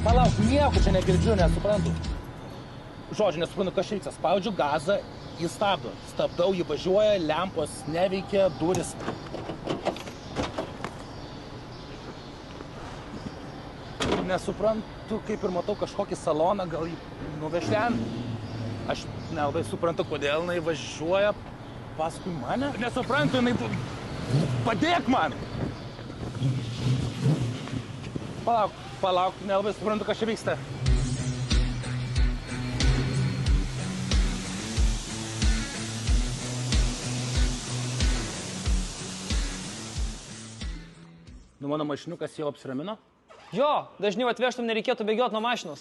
Palauk, nieko čia negirdžiu, nesuprantu. Žodžiu, nesuprantu, kas čia vyksta. Spaudžiu gazą, jis stabdo. Stabdau, jį važiuoja, lempos neveikia, duris. Nesuprantu, kaip ir matau kažkokį saloną, gal jį nuveš ten. Aš nelabai suprantu, kodėl jinai važiuoja paskui mane. Nesuprantu, jinai... Padėk man! Palauk, nelabai suprantu, kas čia vyksta. Nu, mano mašiniukas jau apsiramino? Jo, dažniau atvežtum nereikėtų bėgioti nuo mašinos.